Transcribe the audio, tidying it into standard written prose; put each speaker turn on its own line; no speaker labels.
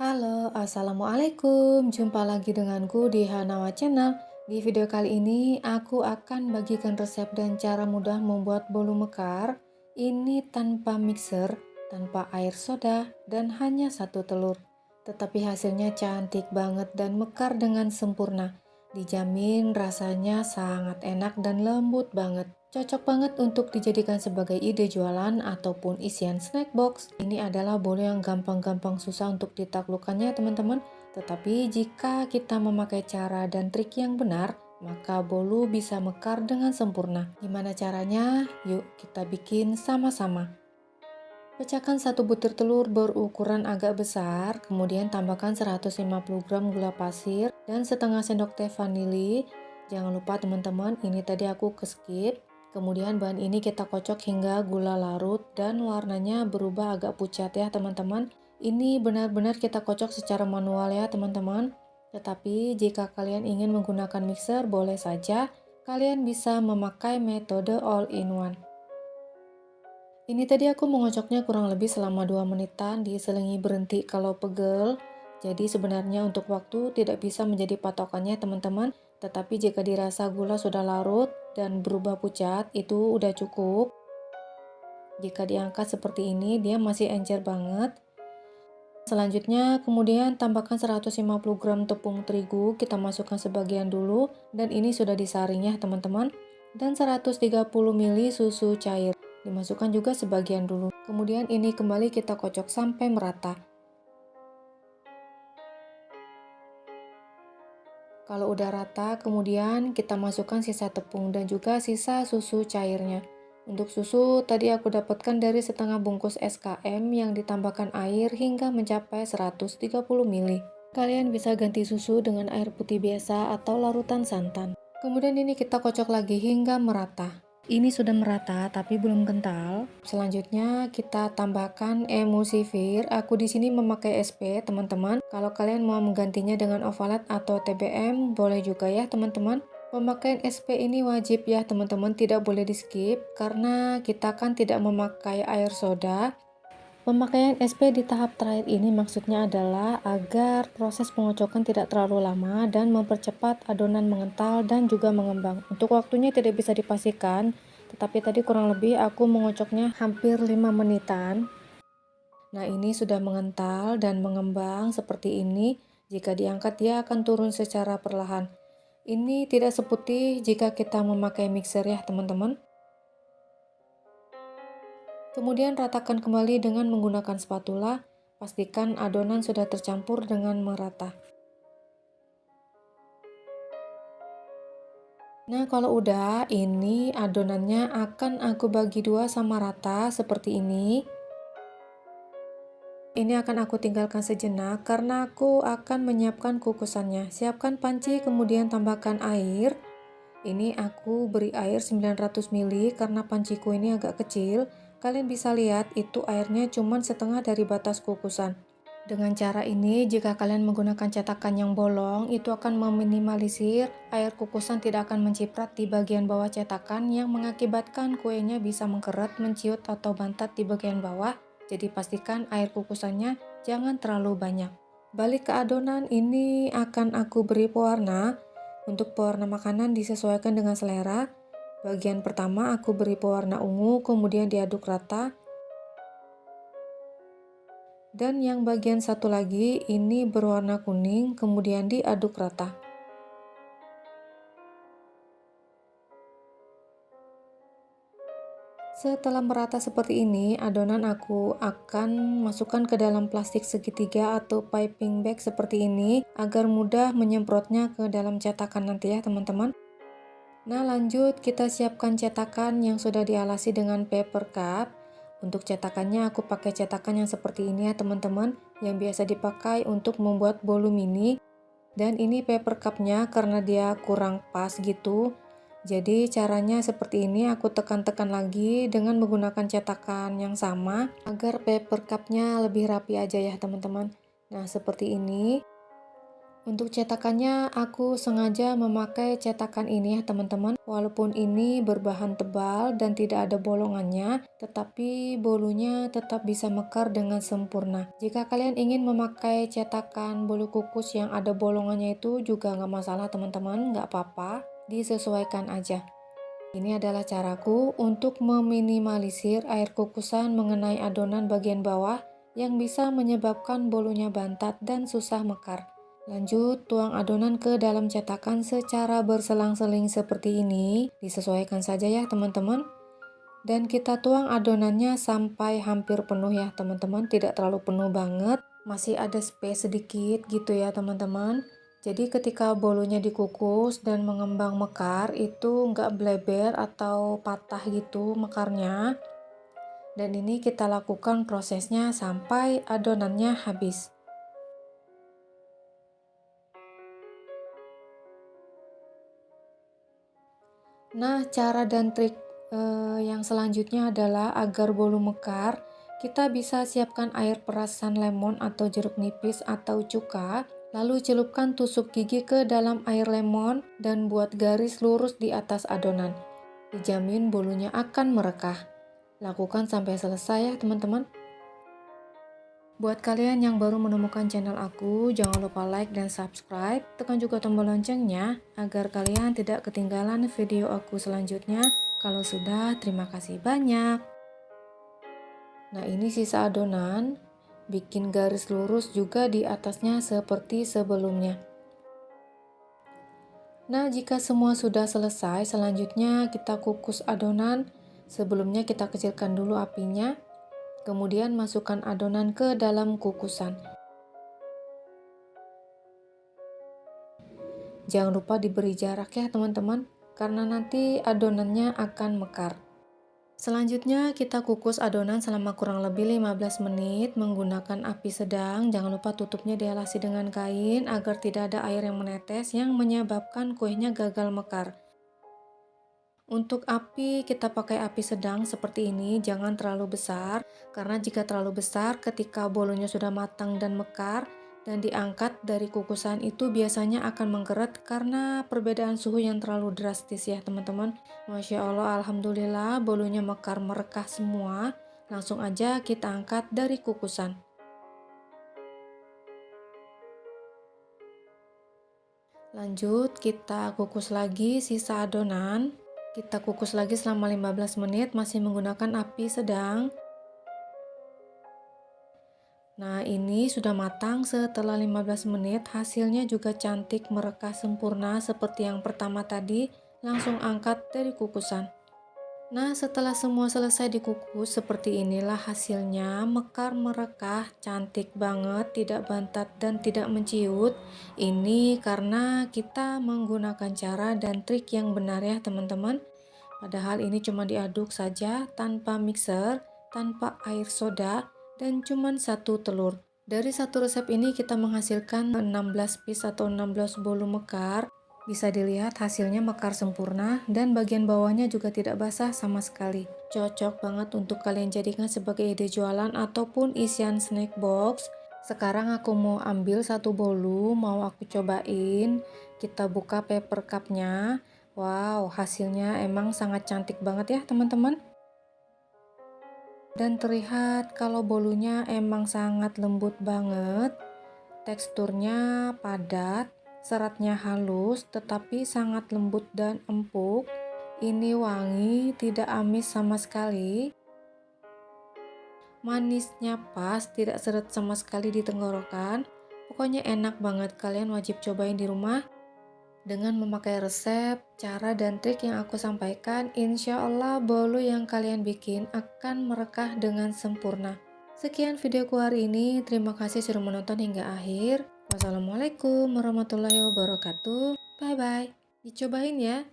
Halo, Assalamualaikum. Jumpa lagi denganku di Hanawa Channel. Di video kali ini, aku akan bagikan resep dan cara mudah membuat bolu mekar. Ini tanpa mixer, tanpa air soda, dan hanya satu telur. Tetapi hasilnya cantik banget dan mekar dengan sempurna. Dijamin rasanya sangat enak dan lembut banget. Cocok banget untuk dijadikan sebagai ide jualan ataupun isian snack box. Ini adalah bolu yang gampang-gampang susah untuk ditaklukkannya teman-teman. Tetapi jika kita memakai cara dan trik yang benar, maka bolu bisa mekar dengan sempurna. Gimana caranya? Yuk kita bikin sama-sama. Pecahkan satu butir telur berukuran agak besar, kemudian tambahkan 150 gram gula pasir dan setengah sendok teh vanili. Jangan lupa teman-teman, ini tadi aku skip. Kemudian bahan ini kita kocok hingga gula larut dan warnanya berubah agak pucat ya teman-teman. Ini benar-benar kita kocok secara manual ya teman-teman. Tetapi jika kalian ingin menggunakan mixer, boleh saja. Kalian bisa memakai metode all-in-one. Ini tadi aku mengocoknya kurang lebih selama 2 menitan, diselingi berhenti kalau pegel. Jadi sebenarnya untuk waktu tidak bisa menjadi patokannya teman-teman, tetapi jika dirasa gula sudah larut dan berubah pucat, itu udah cukup. Jika diangkat seperti ini, dia masih encer banget. Selanjutnya, kemudian tambahkan 150 gram tepung terigu, kita masukkan sebagian dulu, dan ini sudah disaring ya teman-teman. Dan 130 ml susu cair, dimasukkan juga sebagian dulu. Kemudian ini kembali kita kocok sampai merata. Kalau udah rata, kemudian kita masukkan sisa tepung dan juga sisa susu cairnya. Untuk susu, tadi aku dapatkan dari setengah bungkus SKM yang ditambahkan air hingga mencapai 130 ml. Kalian bisa ganti susu dengan air putih biasa atau larutan santan. Kemudian ini kita kocok lagi hingga merata. Ini sudah merata tapi belum kental. Selanjutnya kita tambahkan emulsifir. Aku di sini memakai SP, teman-teman. Kalau kalian mau menggantinya dengan ovalet atau TBM, boleh juga ya, teman-teman. Pemakaian SP ini wajib ya, teman-teman, tidak boleh di-skip karena kita kan tidak memakai air soda. Pemakaian SP di tahap terakhir ini maksudnya adalah agar proses pengocokan tidak terlalu lama dan mempercepat adonan mengental dan juga mengembang. Untuk waktunya tidak bisa dipastikan, tetapi tadi kurang lebih aku mengocoknya hampir 5 menitan. Nah, ini sudah mengental dan mengembang seperti ini. Jika diangkat dia akan turun secara perlahan. Ini tidak seputih jika kita memakai mixer ya, teman-teman. Kemudian ratakan kembali dengan menggunakan spatula, pastikan adonan sudah tercampur dengan merata. Nah, kalau udah, ini adonannya akan aku bagi dua sama rata seperti ini. Ini akan aku tinggalkan sejenak karena aku akan menyiapkan kukusannya. Siapkan panci, kemudian tambahkan air. Ini aku beri air 900 ml karena panciku ini agak kecil. Kalian bisa lihat itu airnya cuma setengah dari batas kukusan. Dengan cara ini, jika kalian menggunakan cetakan yang bolong, itu akan meminimalisir air kukusan tidak akan menciprat di bagian bawah cetakan yang mengakibatkan kuenya bisa mengkeret, menciut, atau bantat di bagian bawah. Jadi pastikan air kukusannya jangan terlalu banyak. Balik ke adonan, ini akan aku beri pewarna. Untuk pewarna makanan disesuaikan dengan selera. Bagian pertama aku beri pewarna ungu, kemudian diaduk rata. Dan yang bagian satu lagi ini berwarna kuning, kemudian diaduk rata. Setelah merata seperti ini, adonan aku akan masukkan ke dalam plastik segitiga atau piping bag seperti ini agar mudah menyemprotnya ke dalam cetakan nanti ya teman-teman. Nah, lanjut kita siapkan cetakan yang sudah dialasi dengan paper cup. Untuk cetakannya aku pakai cetakan yang seperti ini ya teman-teman, yang biasa dipakai untuk membuat bolu mini. Dan ini paper cupnya karena dia kurang pas gitu. Jadi caranya seperti ini, aku tekan-tekan lagi dengan menggunakan cetakan yang sama agar paper cupnya lebih rapi aja ya teman-teman. Nah, seperti ini. Untuk cetakannya, aku sengaja memakai cetakan ini ya teman-teman. Walaupun ini berbahan tebal dan tidak ada bolongannya, tetapi bolunya tetap bisa mekar dengan sempurna. Jika kalian ingin memakai cetakan bolu kukus yang ada bolongannya itu juga nggak masalah teman-teman, nggak apa-apa, disesuaikan aja. Ini adalah caraku untuk meminimalisir air kukusan mengenai adonan bagian bawah yang bisa menyebabkan bolunya bantat dan susah mekar. Lanjut, tuang adonan ke dalam cetakan secara berselang-seling seperti ini. Disesuaikan saja ya teman-teman. Dan kita tuang adonannya sampai hampir penuh ya teman-teman. Tidak terlalu penuh banget. Masih ada space sedikit gitu ya teman-teman. Jadi ketika bolunya dikukus dan mengembang mekar itu nggak bleber atau patah gitu mekarnya. Dan ini kita lakukan prosesnya sampai adonannya habis. Nah, cara dan trik yang selanjutnya adalah agar bolu mekar, kita bisa siapkan air perasan lemon atau jeruk nipis atau cuka, lalu celupkan tusuk gigi ke dalam air lemon dan buat garis lurus di atas adonan. Dijamin bolunya akan merekah. Lakukan sampai selesai ya teman-teman. Buat kalian yang baru menemukan channel aku, jangan lupa like dan subscribe. Tekan juga tombol loncengnya agar kalian tidak ketinggalan video aku selanjutnya. Kalau sudah, terima kasih banyak. Nah, ini sisa adonan. Bikin garis lurus juga di atasnya seperti sebelumnya. Nah, jika semua sudah selesai, selanjutnya kita kukus adonan. Sebelumnya kita kecilkan dulu apinya. Kemudian masukkan adonan ke dalam kukusan. Jangan lupa diberi jarak ya teman-teman, karena nanti adonannya akan mekar. Selanjutnya kita kukus adonan selama kurang lebih 15 menit menggunakan api sedang. Jangan lupa tutupnya dialasi dengan kain agar tidak ada air yang menetes yang menyebabkan kuenya gagal mekar. Untuk api kita pakai api sedang seperti ini, jangan terlalu besar, karena jika terlalu besar ketika bolunya sudah matang dan mekar dan diangkat dari kukusan itu biasanya akan menggeret karena perbedaan suhu yang terlalu drastis ya teman-teman. Masya Allah, alhamdulillah bolunya mekar merekah semua. Langsung aja kita angkat dari kukusan. Lanjut, kita kukus lagi sisa adonan. Kita kukus lagi selama 15 menit masih menggunakan api sedang. Nah, ini sudah matang setelah 15 menit. Hasilnya juga cantik merekah sempurna seperti yang pertama tadi. Langsung angkat dari kukusan. Nah, setelah semua selesai dikukus, seperti inilah hasilnya. Mekar merekah, cantik banget, tidak bantat dan tidak menciut. Ini karena kita menggunakan cara dan trik yang benar ya teman-teman. Padahal ini cuma diaduk saja tanpa mixer, tanpa air soda, dan cuma satu telur. Dari satu resep ini kita menghasilkan 16 piece atau 16 bolu mekar. Bisa dilihat hasilnya mekar sempurna dan bagian bawahnya juga tidak basah sama sekali. Cocok banget untuk kalian jadikan sebagai ide jualan ataupun isian snack box. Sekarang aku mau ambil satu bolu, mau aku cobain. Kita buka paper cupnya. Wow, hasilnya emang sangat cantik banget ya teman-teman. Dan terlihat kalau bolunya emang sangat lembut banget. Teksturnya padat, seratnya halus tetapi sangat lembut dan empuk. Ini wangi, tidak amis sama sekali. Manisnya pas, tidak seret sama sekali di tenggorokan. Pokoknya enak banget, kalian wajib cobain di rumah. Dengan memakai resep, cara, dan trik yang aku sampaikan, insya Allah bolu yang kalian bikin akan merekah dengan sempurna. Sekian videoku hari ini, terima kasih sudah menonton hingga akhir. Wassalamualaikum warahmatullahi wabarakatuh. Bye bye. Dicobain ya.